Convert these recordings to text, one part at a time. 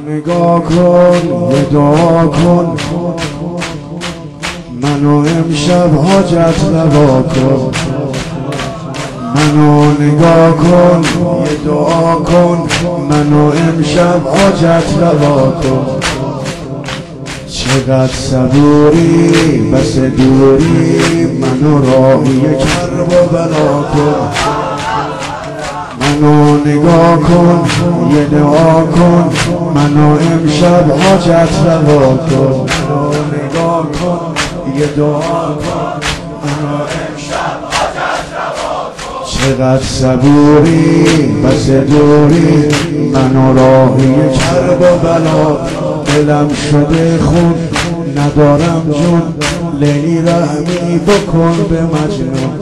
نگاه کن یه دعا کن، منو امشب حاجت روا کن. منو نگاه کن یه دعا کن، منو امشب حاجت روا کن. چقدر صبوری بس دوری، منو راهی کرب و بلا کن. منو نگاه کن یه دعا کن، منو امشب حاجت روا کن. منو نگاه کن یه دعا کن، منو امشب حاجت روا کن. چقدر صبوری بس دوری، منو راهی کرب و بلا. دلم شده خون ندارم جون، لیلی رحمی بکن به مجنون.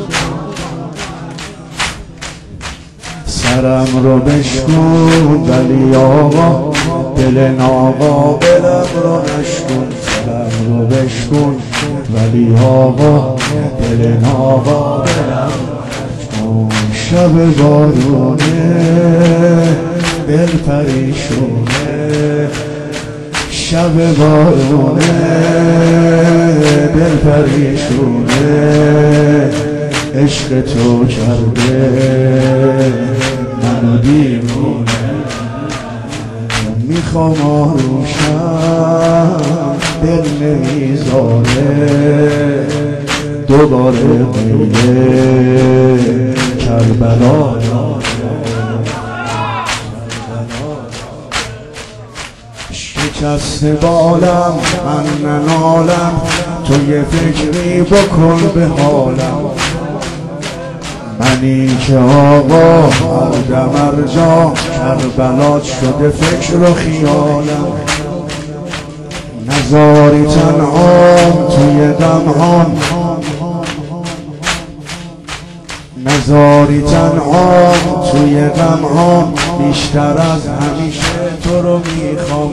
سرم رو بشکن ولی آقا، دل ناقابلم رو نشکن. سرم رو بشکن ولی آقا، دل ناقابلم رو نشکن. شب بارونه دل پریشونه، شب بارونه دل پریشونه. عشق تو کرده منو دیوونه. میخوام آروشم دل نمیذاره، دوباره قیله کربلا. شکست بالم من ننالم، تو یه فکری بکن به حالم. منی که آقا هر دم هر جا کربلات شده فکر و خیالم. نزاری تنهام توی دمهام، نزاری تنهام توی غمهام. بیشتر از همیشه تو رو میخوام.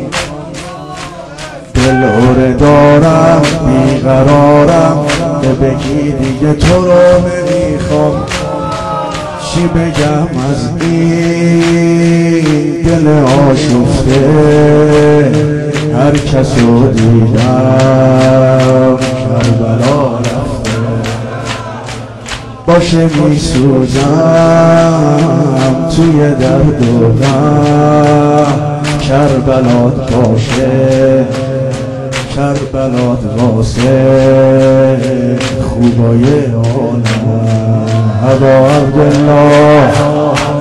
دلهوره دارم بیقرارم، که بگی دیگه تو رو نمیخوام. چی بگم از این دل آشفته، هر کس رو دیدم کربلا رفته. باشه میسوزم توی درد و غم، کربلات باشه کربلات واسه خوبای عالم. ابا عبدالله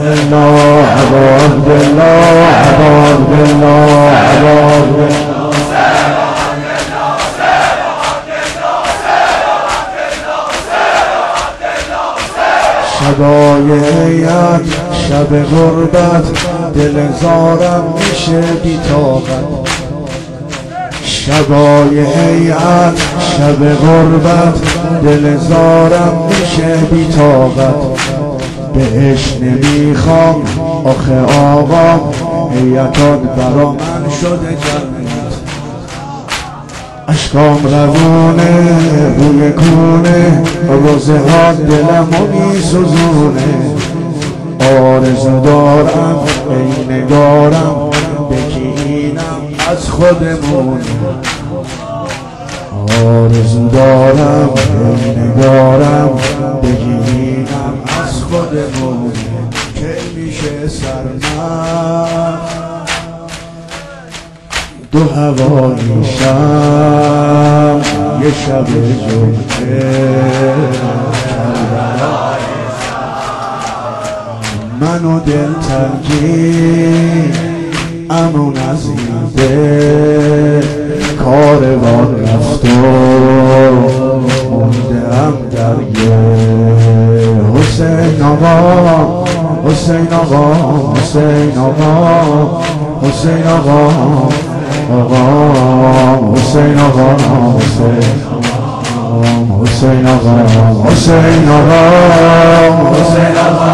الله، ابا عبدالله، ابا عبدالله، ابا عبدالله. شبای هیئت شب غربت، دل زارم میشه بی طاقت. شبای هیئت شب غربت، دل زارم میشه بی طاقت. بهش نمیخوام آخه آقا، هیئتات برا من شده جنت. اشکام روونه روی کونه، روزه ها دلمو میسوزونه. آرزو دارم ای نگارم، بگینم از خودمون. آرزو دارم ای نگارم، بگینم از خودمون. که میشه سرمن دو هوایی شم، یه شب جمعه منو دل تنگی امون از این دل. کاروان رفت و مونده ام در یه. حسین آقا حسین آقا حسین آقا حسین آقا آقا حسین آقا حسین آقا حسین آقا حسین آقا حسین آقا